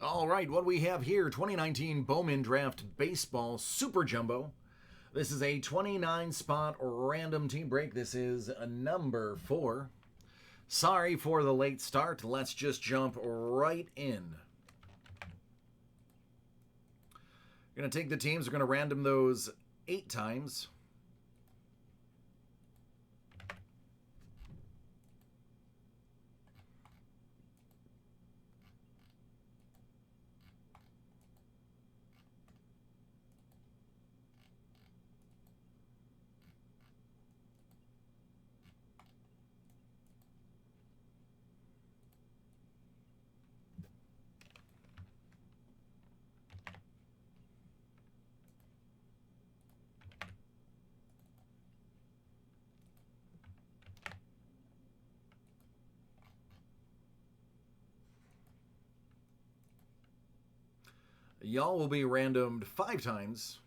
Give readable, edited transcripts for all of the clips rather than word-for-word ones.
All right, what we have here, 2019 Bowman Draft Baseball Super Jumbo. This is a 29-spot random team break. This is a number 4. Sorry for the late start. Let's just jump right in. We're going to take the teams. We're going to random those 8 times. Y'all will be randomed 5 times.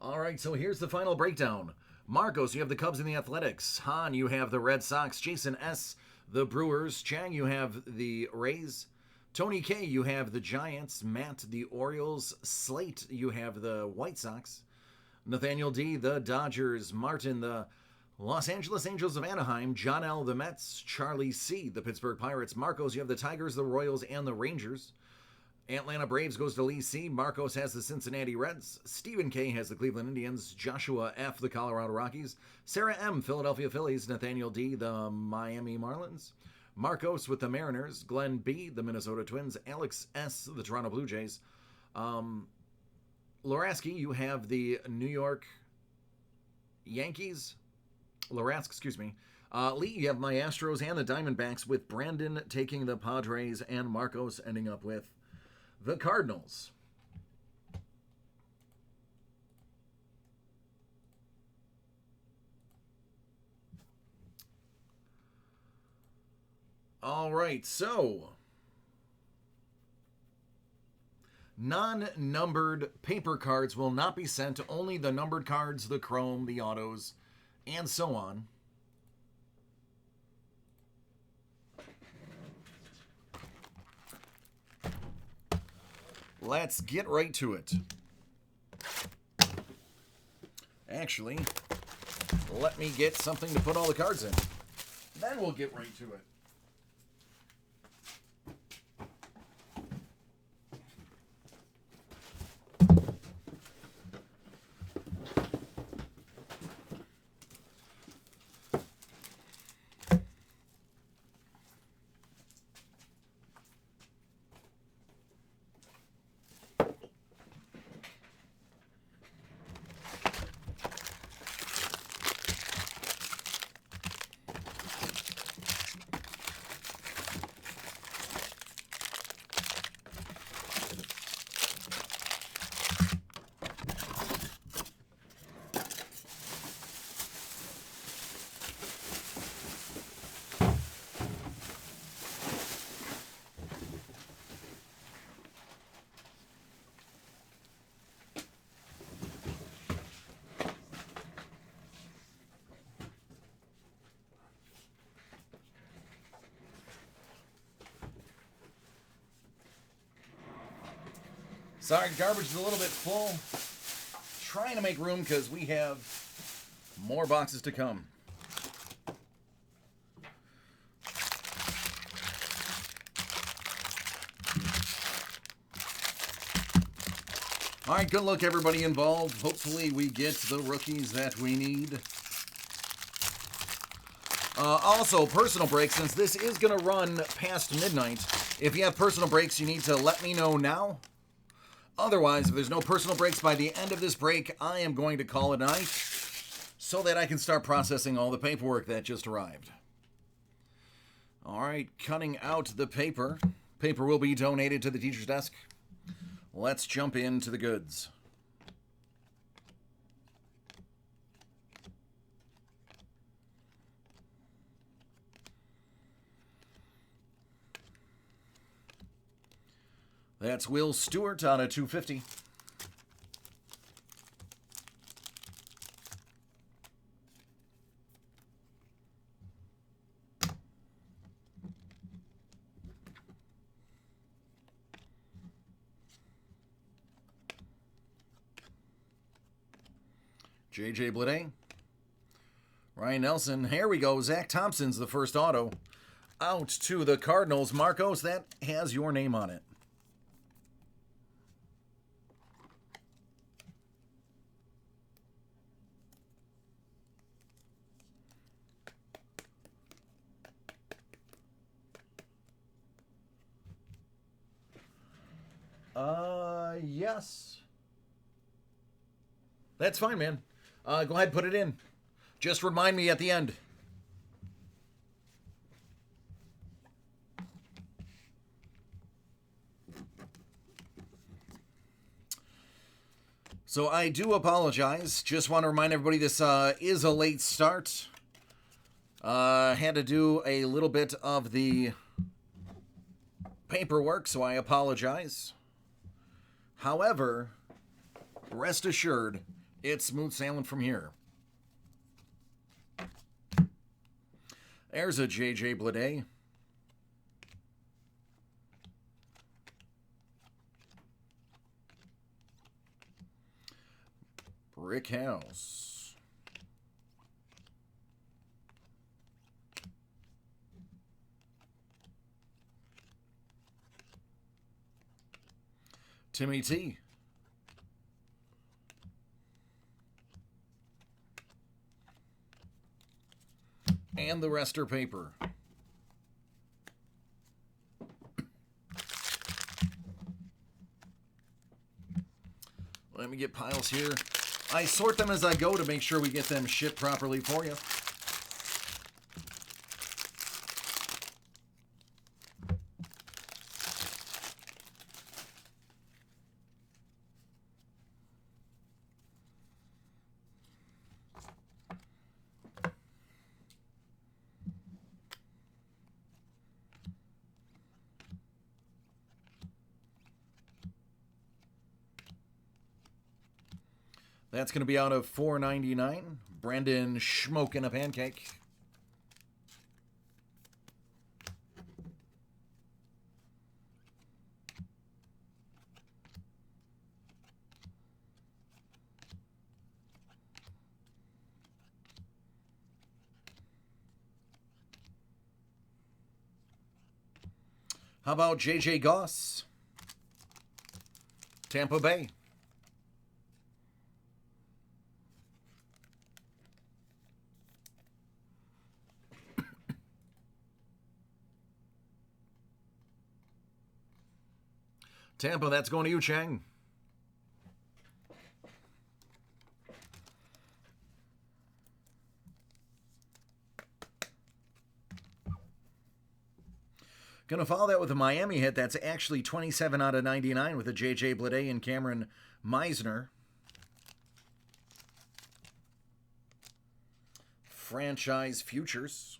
All right, so here's the final breakdown. Marcos, you have the Cubs and the Athletics. Han, you have the Red Sox. Jason S., the Brewers. Chang, you have the Rays. Tony K., you have the Giants. Matt, the Orioles. Slate, you have the White Sox. Nathaniel D., the Dodgers. Martin, the Los Angeles Angels of Anaheim. John L., the Mets. Charlie C., the Pittsburgh Pirates. Marcos, you have the Tigers, the Royals, and the Rangers. Atlanta Braves goes to Lee C. Marcos has the Cincinnati Reds. Stephen K. has the Cleveland Indians. Joshua F., the Colorado Rockies. Sarah M., Philadelphia Phillies. Nathaniel D., the Miami Marlins. Marcos with the Mariners. Glenn B., the Minnesota Twins. Alex S., the Toronto Blue Jays. Loraski, you have the New York Yankees. Lorask, excuse me. Lee, you have my Astros and the Diamondbacks, with Brandon taking the Padres and Marcos ending up with the Cardinals. All right, so non-numbered paper cards will not be sent. Only the numbered cards, the chrome, the autos, and so on. Let's get right to it. Actually, let me get something to put all the cards in. Then we'll get right to it. Sorry, garbage is a little bit full. Trying to make room because we have more boxes to come. All right, good luck everybody involved. Hopefully we get the rookies that we need. Also, personal break, since this is going to run past midnight. If you have personal breaks, you need to let me know now. Otherwise, if there's no personal breaks by the end of this break, I am going to call it a night so that I can start processing all the paperwork that just arrived. All right, cutting out the paper. Paper will be donated to the teacher's desk. Let's jump into the goods. That's Will Stewart on a 250. J.J. Bleday. Ryan Nelson. Here we go. Zach Thompson's the first auto. Out to the Cardinals. Marcos, that has your name on it. Yes. That's fine, man. Go ahead and put it in. Just remind me at the end. So I do apologize. Just want to remind everybody this is a late start. Had to do a little bit of the paperwork, so I apologize. However, rest assured, it's smooth sailing from here. There's a J.J. Bleday. Brick House. Timmy T. And the rest are paper. Let me get piles here. I sort them as I go to make sure we get them shipped properly for you. That's going to be out of $4.99. Brandon Schmoking a Pancake. How about J.J. Goss? Tampa Bay. Tampa, that's going to you, Chang. Going to follow that with a Miami hit. That's actually 27 out of 99 with a J.J. Bleday and Cameron Meisner. Franchise Futures.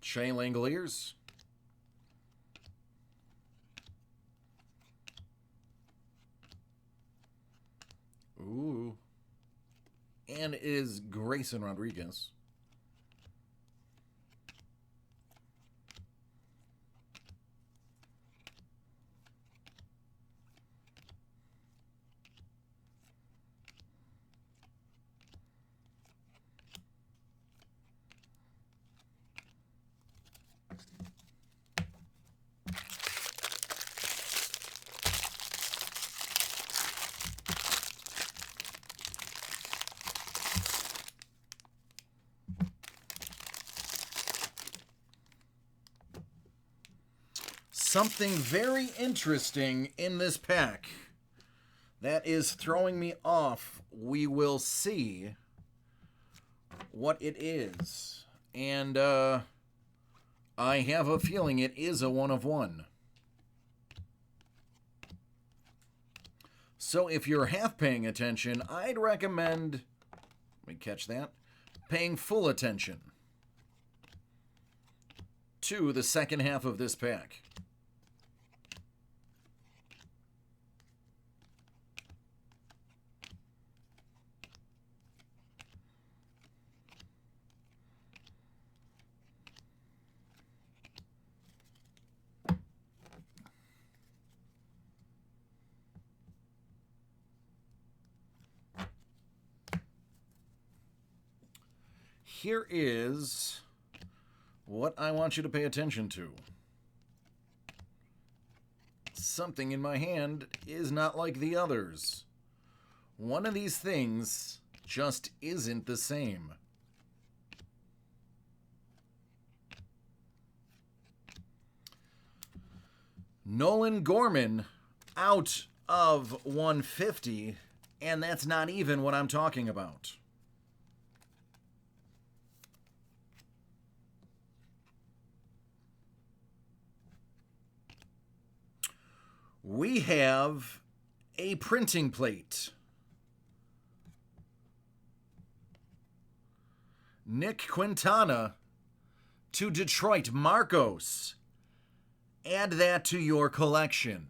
Shea Langoliers. Ooh. And it is Grayson Rodriguez. Something very interesting in this pack that is throwing me off. We will see what it is. And I have a feeling it is a 1 of 1. So if you're half paying attention, I'd recommend, let me catch that, paying full attention to the second half of this pack. Here is what I want you to pay attention to. Something in my hand is not like the others. One of these things just isn't the same. Nolan Gorman out of 150, and that's not even what I'm talking about. We have a printing plate. Nick Quintana to Detroit. Marcos. Add that to your collection.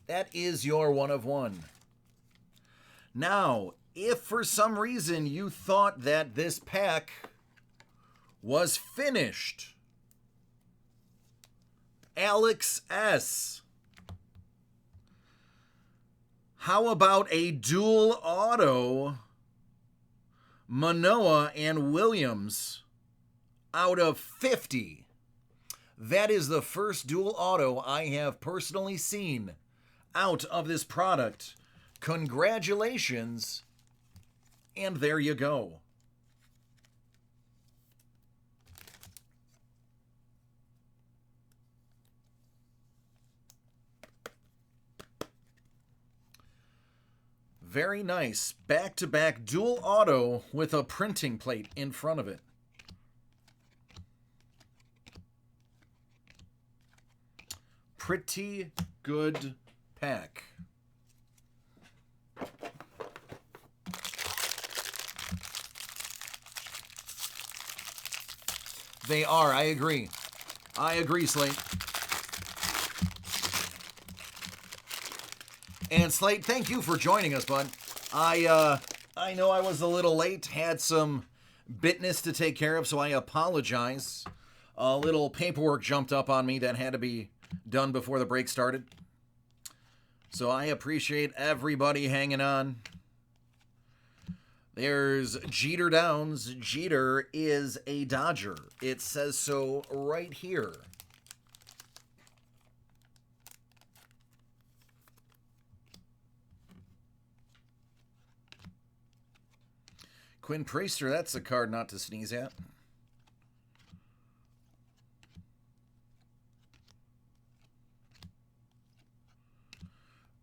That is your 1 of 1. Now, if for some reason you thought that this pack was finished, Alex S. How about a dual auto Manoah and Williams out of 50? That is the first dual auto I have personally seen out of this product. Congratulations. And there you go. Very nice. Back-to-back dual auto with a printing plate in front of it. Pretty good pack. They are. I agree. I agree, Slate. And Slate, thank you for joining us, bud. I know I was a little late, had some business to take care of, so I apologize. A little paperwork jumped up on me that had to be done before the break started. So I appreciate everybody hanging on. There's Jeter Downs. Jeter is a Dodger. It says so right here. Quinn Priester, that's a card not to sneeze at.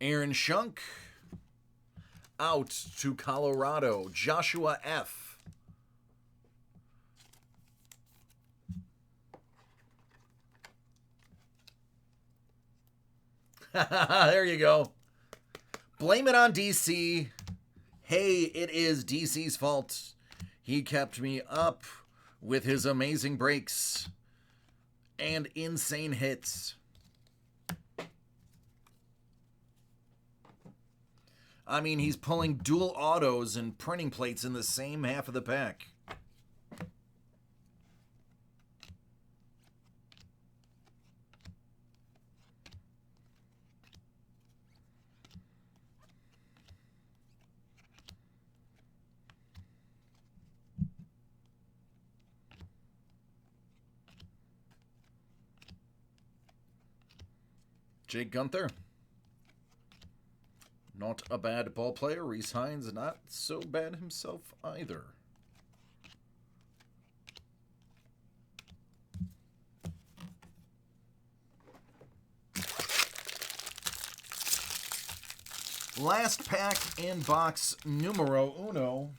Aaron Shunk, out to Colorado. Joshua F. There you go. Blame it on DC. Hey, it is DC's fault. He kept me up with his amazing breaks and insane hits. I mean, he's pulling dual autos and printing plates in the same half of the pack. Jake Gunther. Not a bad ball player. Reese Hines, not so bad himself either. Last pack in box numero uno.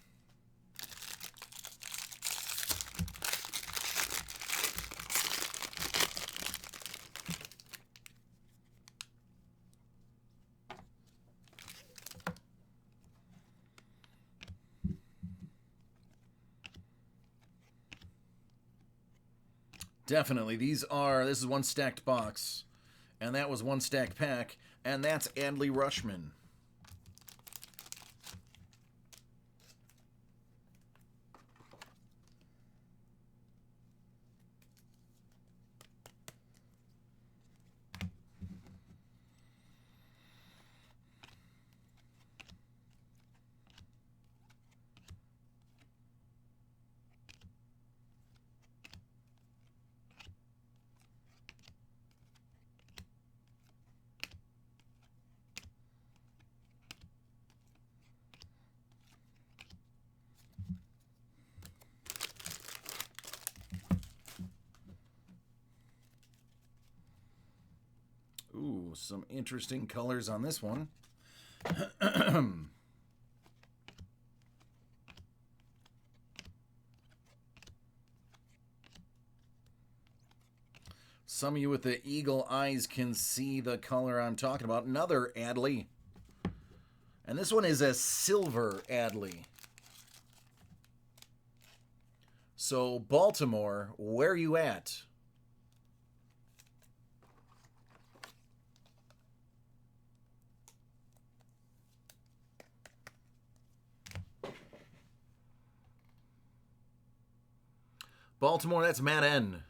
Definitely. This is one stacked box, and that was one stacked pack, and that's Adley Rushman. Ooh, some interesting colors on this one. Some of you with the eagle eyes can see the color I'm talking about. Another Adley. And this one is a silver Adley. So, Baltimore, where you at? Baltimore, that's Matt N.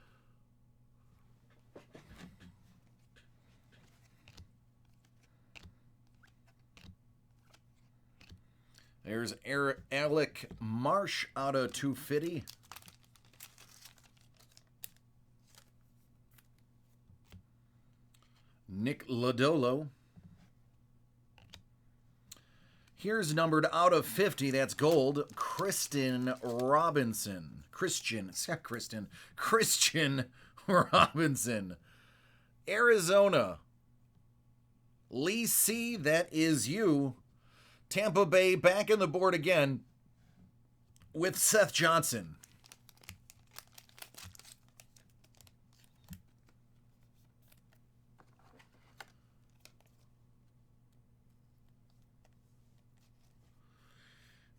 There's Alec Marsh out of 250. Nick Lodolo. Here's numbered out of 50. That's gold. Christian Robinson. Christian Robinson. Arizona. Lee C., that is you. Tampa Bay back in the board again with Seth Johnson.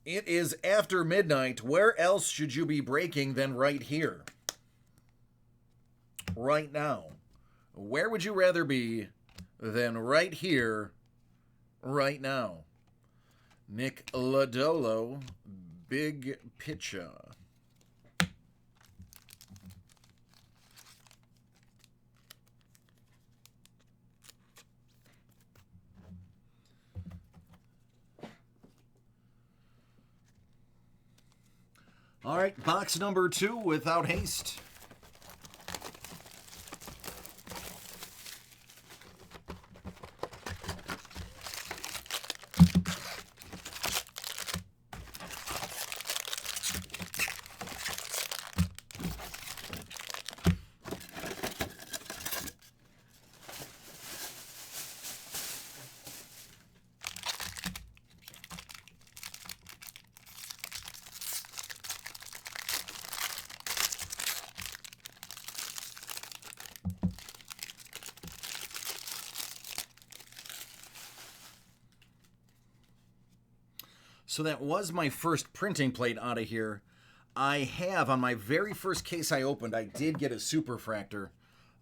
It is after midnight. Where else should you be breaking than right here? Right now. Where would you rather be than right here, right now? Nick Lodolo, big picture. All right, box number 2 without haste. So that was my first printing plate out of here. I have, on my very first case I opened, I did get a superfractor.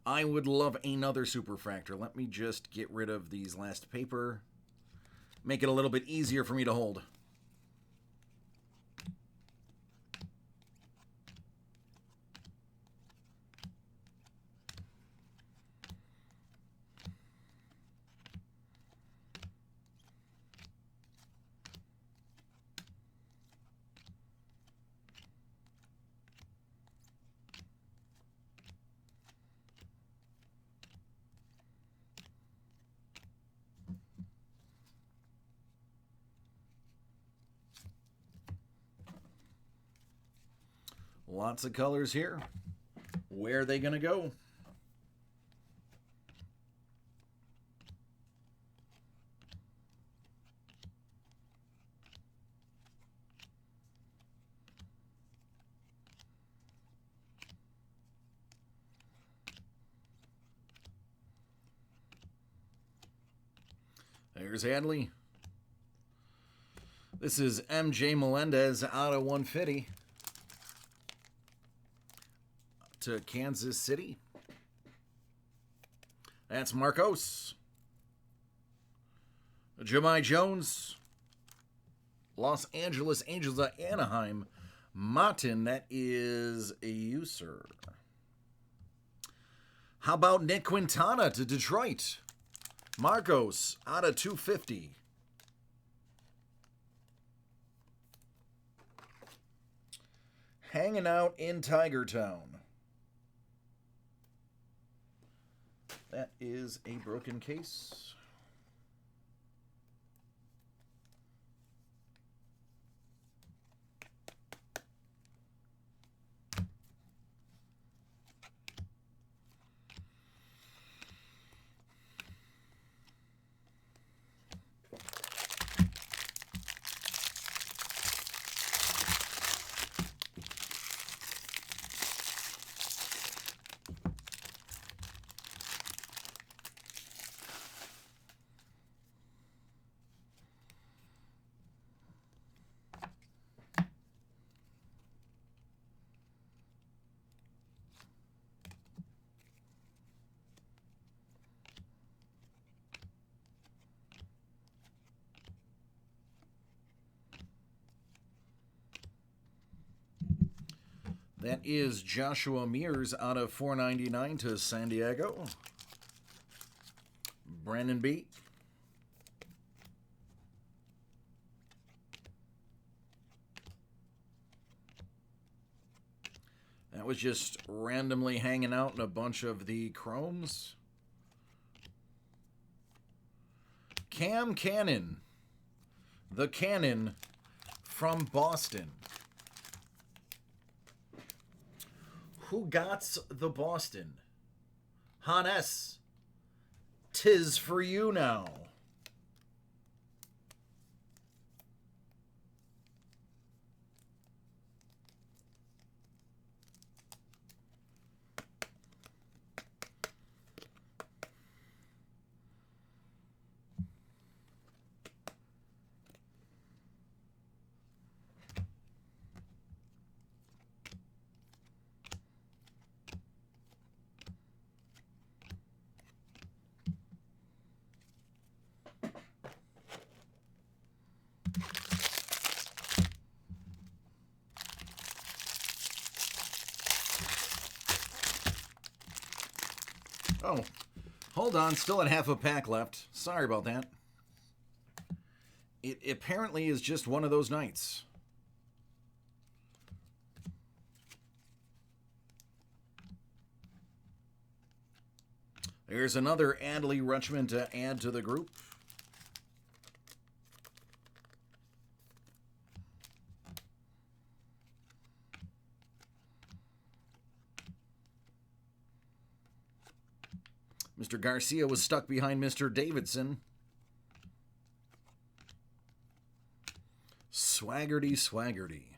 I would love another superfractor. Let me just get rid of these last paper. Make it a little bit easier for me to hold. Lots of colors here. Where are they going to go? There's Adley. This is MJ Melendez out of 150. to Kansas City. That's Marcos. Jahmai Jones. Los Angeles Angels of Anaheim. Martin, that is a user. How about Nick Quintana to Detroit? Marcos out of 250. Hanging out in Tiger Town. That is a broken case. That is Joshua Mears out of 499 to San Diego. Brandon B. That was just randomly hanging out in a bunch of the chromes. Cam Cannon. The Cannon from Boston. Who gots the Boston? Han S. 'Tis for you now. Oh, hold on. Still at half a pack left. Sorry about that. It apparently is just one of those nights. There's another Adley Rutschman to add to the group. Mr. Garcia was stuck behind Mr. Davidson. Swaggerty, swaggerty.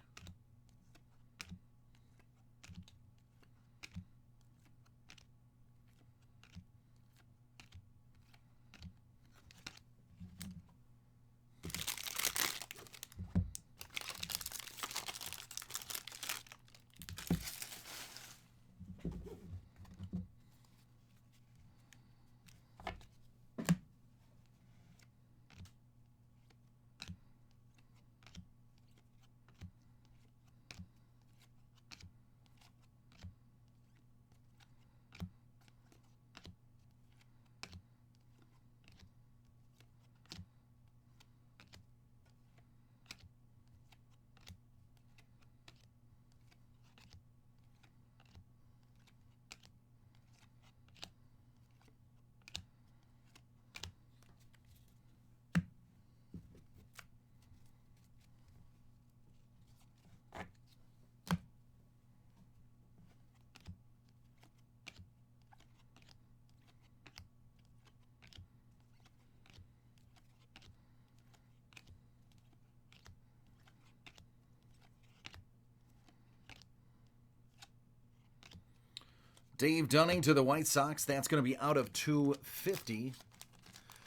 Dave Dunning to the White Sox. That's going to be out of 250.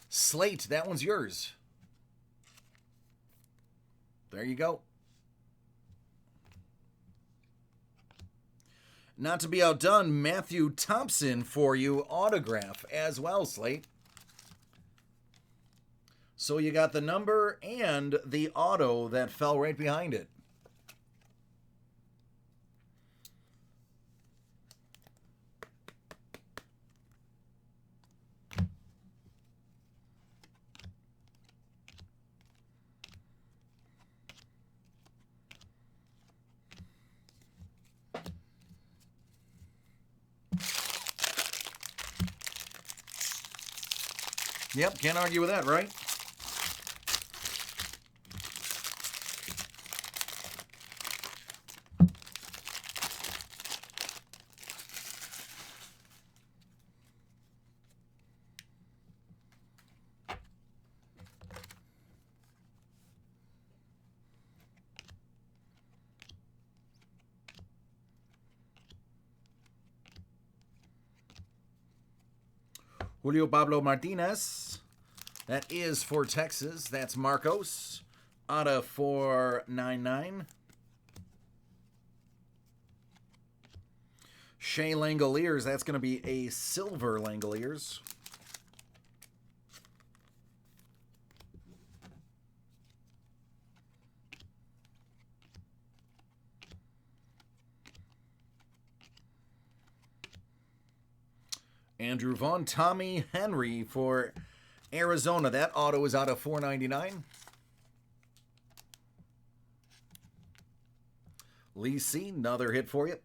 Slate, that one's yours. There you go. Not to be outdone, Matthew Thompson for you, autograph as well, Slate. So you got the number and the auto that fell right behind it. Yep, can't argue with that, right? Julio Pablo Martinez. That is for Texas. That's Marcos. Out of 499. Shea Langoliers. That's going to be a silver Langoliers. Andrew Vaughn, Tommy Henry for Arizona. That auto is out of 499. Lee C, another hit for you.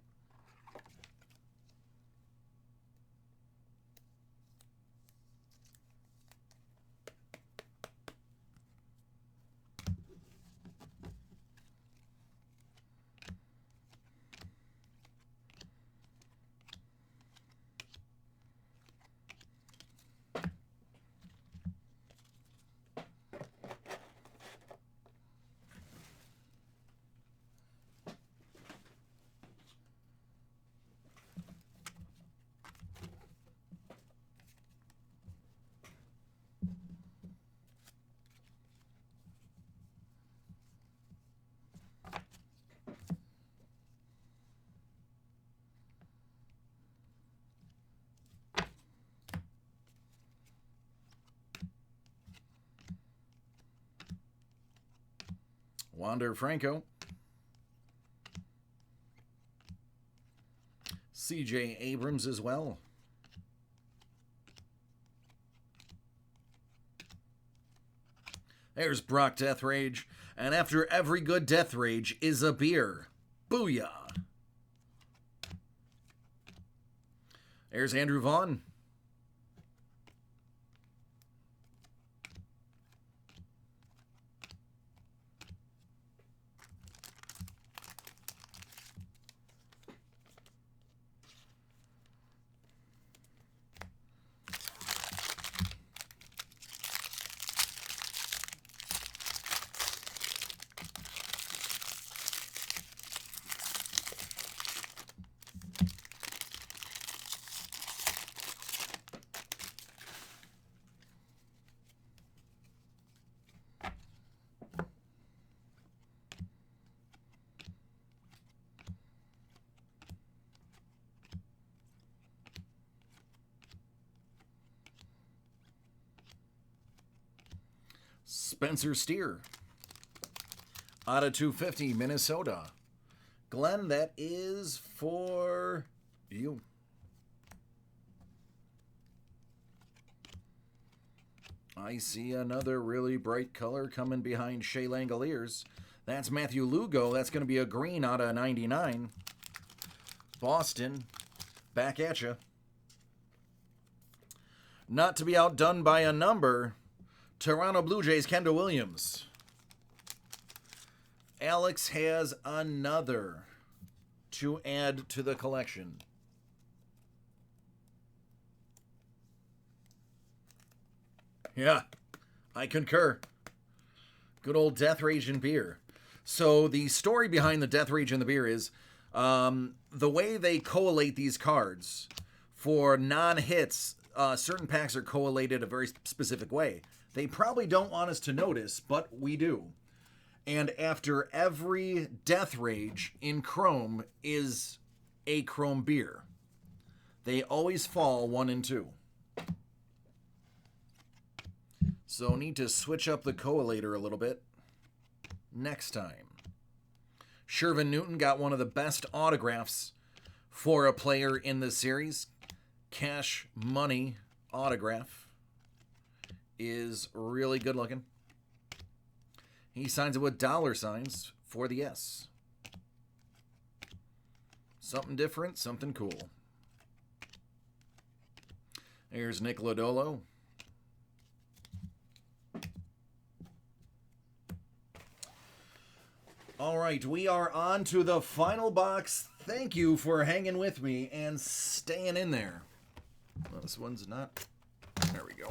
Wander Franco. C.J. Abrams as well. There's Brock Death Rage. And after every good Death Rage is a beer. Booyah. There's Andrew Vaughn. Spencer Steer. Out of 250, Minnesota. Glenn, that is for you. I see another really bright color coming behind Shea Langoliers. That's Matthew Lugo. That's going to be a green out of 99. Boston, back at you. Not to be outdone by a number, Toronto Blue Jays, Kendall Williams. Alex has another to add to the collection. Yeah, I concur. Good old Death Rage and beer. So the story behind the Death Rage and the beer is the way they collate these cards for non-hits. Certain packs are collated a very specific way. They probably don't want us to notice, but we do. And after every Death Rage in Chrome is a chrome beer. They always fall 1 and 2. So need to switch up the collator a little bit next time. Shervin Newton got one of the best autographs for a player in the series. Cash Money autograph is really good looking. He signs it with dollar signs for the S. Something different, something cool. Here's Nick Lodolo. All right, we are on to the final box. Thank you for hanging with me and staying in there. Well, this one's not. There we go.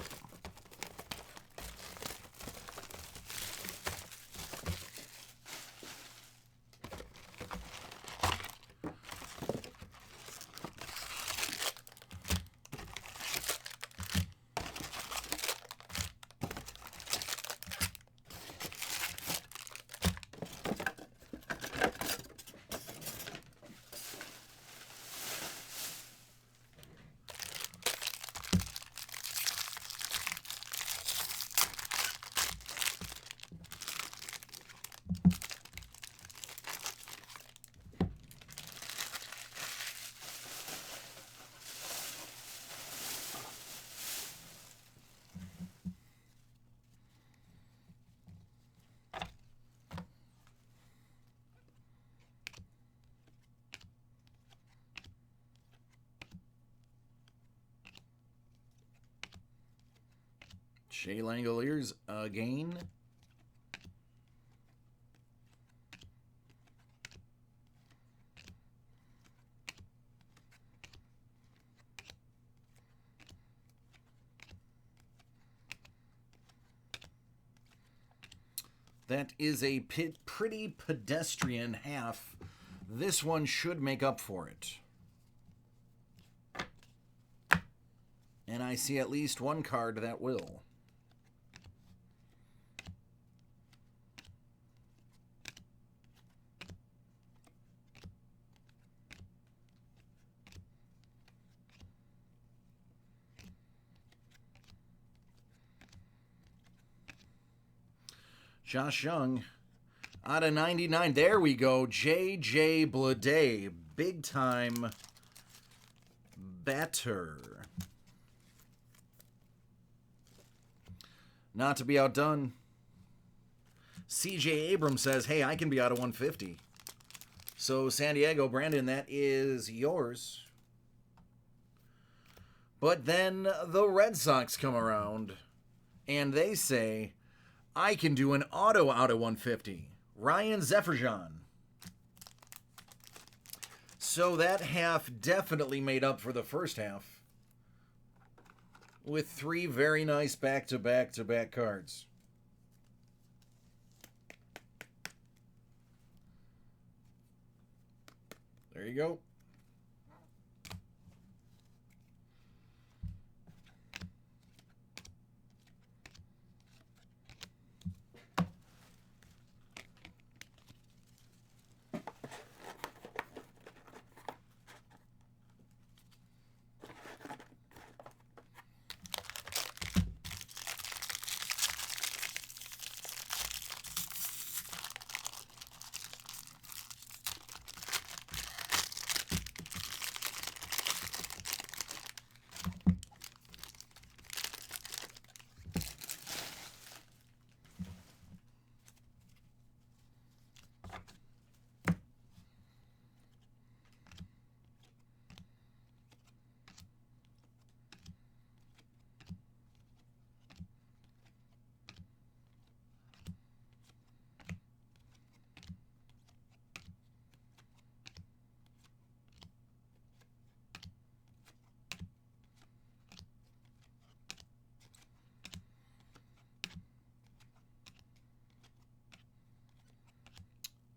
Shea Langoliers again. That is a pretty pedestrian half. This one should make up for it. And I see at least one card that will. Josh Young, out of 99. There we go. J.J. Bleday, big time batter. Not to be outdone. C.J. Abrams says, hey, I can be out of 150. So, San Diego, Brandon, that is yours. But then the Red Sox come around, and they say, I can do an auto out of 150. Ryan Zefferjan. So that half definitely made up for the first half with 3 very nice back-to-back-to-back cards. There you go.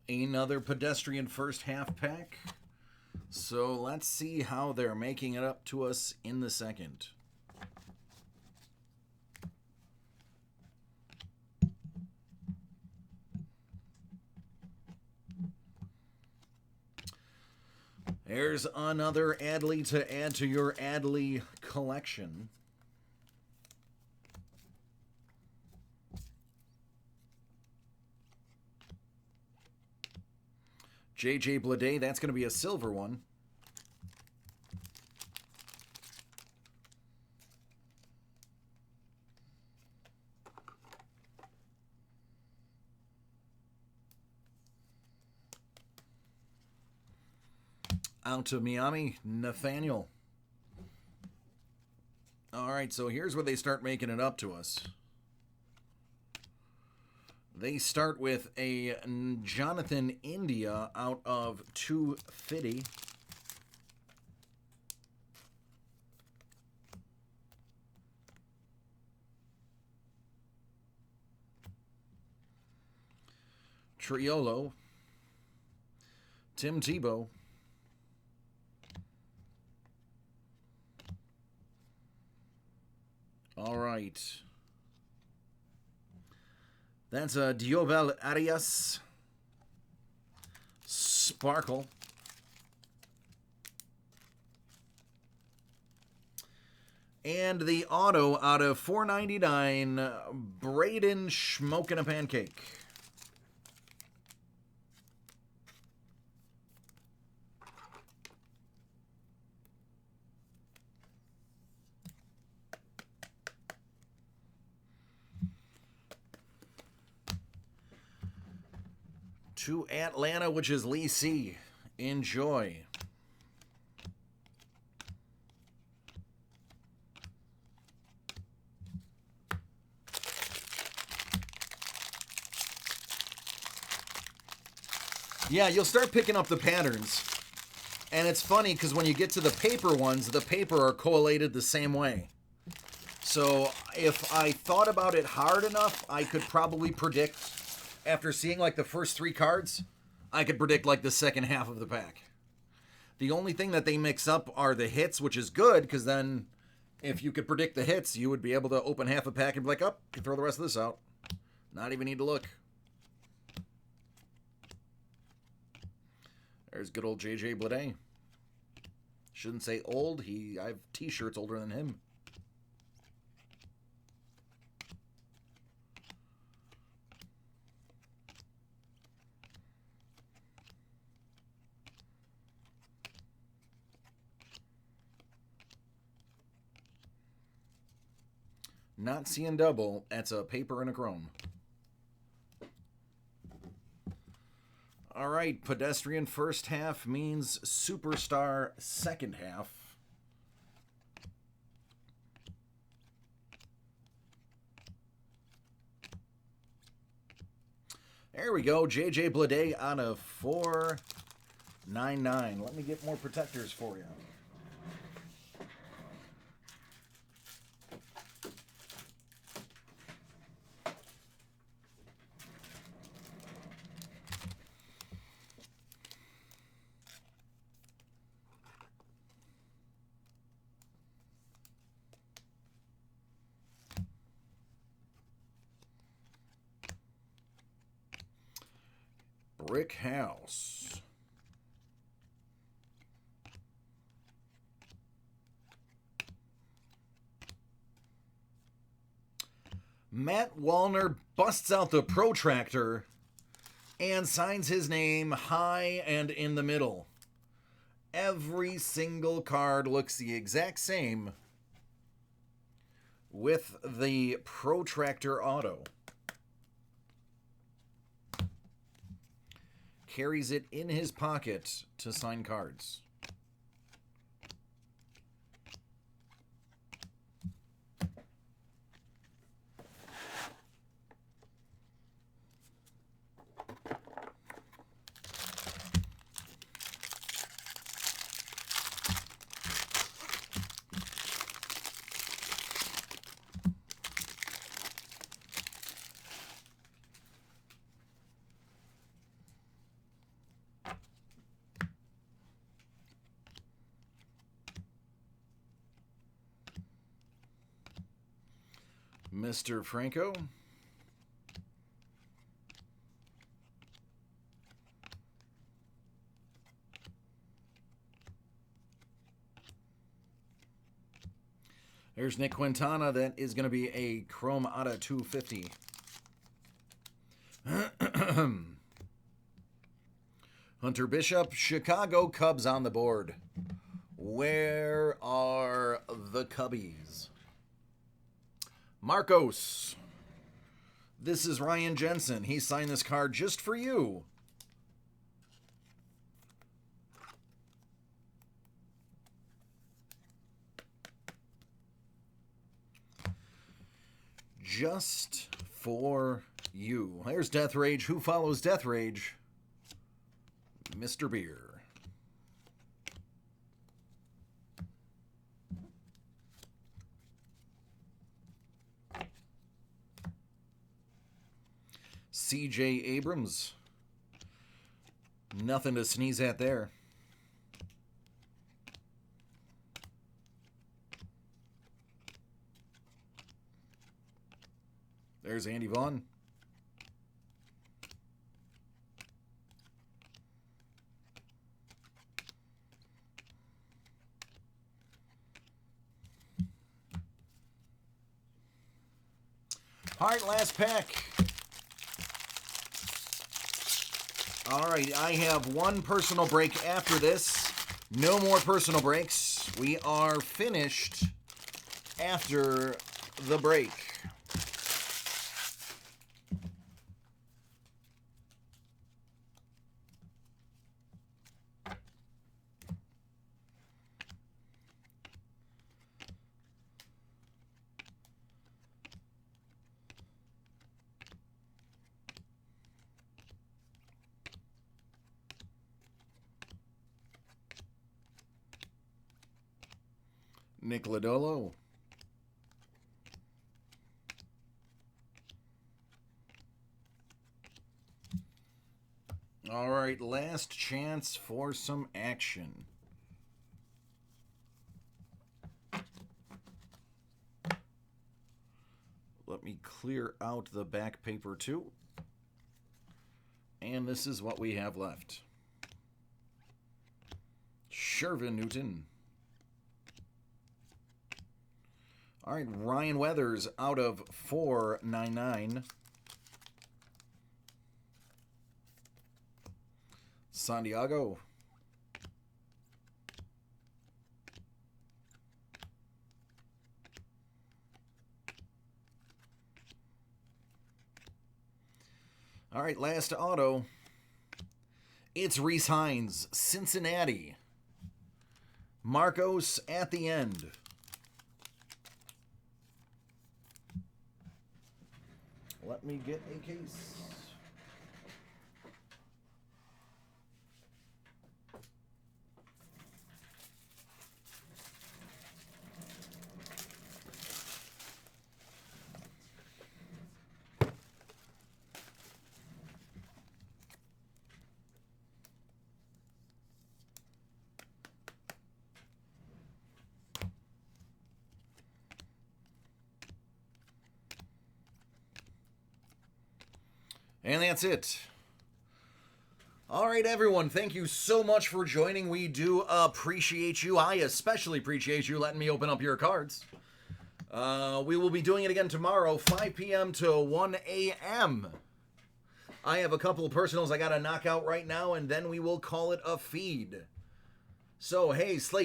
Another pedestrian first half pack. So let's see how they're making it up to us in the second. There's another Adley to add to your Adley collection. JJ Bleday, that's going to be a silver one. Out to Miami, Nathaniel. All right, so here's where they start making it up to us. They start with a Jonathan India out of 250. Triolo. Tim Tebow. All right. That's a Diobel Arias. Sparkle. And the auto out of 499, Braden Schmokin' a Pancake. To Atlanta, which is Lee C. Enjoy. Yeah, you'll start picking up the patterns. And it's funny because when you get to the paper ones, the paper are collated the same way. So if I thought about it hard enough, I could probably predict, after seeing like the first 3 cards, I could predict like the second half of the pack. The only thing that they mix up are the hits, which is good, because then if you could predict the hits, you would be able to open half a pack and be like, oh, you can throw the rest of this out. Not even need to look. There's good old JJ Bleday. Shouldn't say old. I have t-shirts older than him. Not seeing double. That's a paper and a chrome. All right, pedestrian first half means superstar second half. There we go. JJ Bleday out of 499. Let me get more protectors for you. Brick House. Matt Wallner busts out the protractor and signs his name high and in the middle. Every single card looks the exact same with the protractor auto. Carries it in his pocket to sign cards. Mr. Franco. There's Nick Quintana. That is going to be a Chrome Auto 250. Hunter Bishop, Chicago Cubs on the board. Where are the Cubbies? Marcos. This is Ryan Jensen. He signed this card just for you. Just for you. There's Death Rage. Who follows Death Rage? Mr. Beer. C.J. Abrams. Nothing to sneeze at there. There's Andy Vaughn. All right, last pack. All right, I have one personal break after this. No more personal breaks. We are finished after the break. Nick Lodolo. All right, last chance for some action. Let me clear out the back paper too. And this is what we have left. Shervin Newton. All right, Ryan Weathers out of 499. Santiago. All right, last auto. It's Rhys Hines, Cincinnati. Marcos at the end. Let me get a case. And that's it. All right, everyone. Thank you so much for joining. We do appreciate you. I especially appreciate you letting me open up your cards. We will be doing it again tomorrow, 5 p.m. to 1 a.m. I have a couple of personals I got to knock out right now, and then we will call it a feed. So, hey, Slate.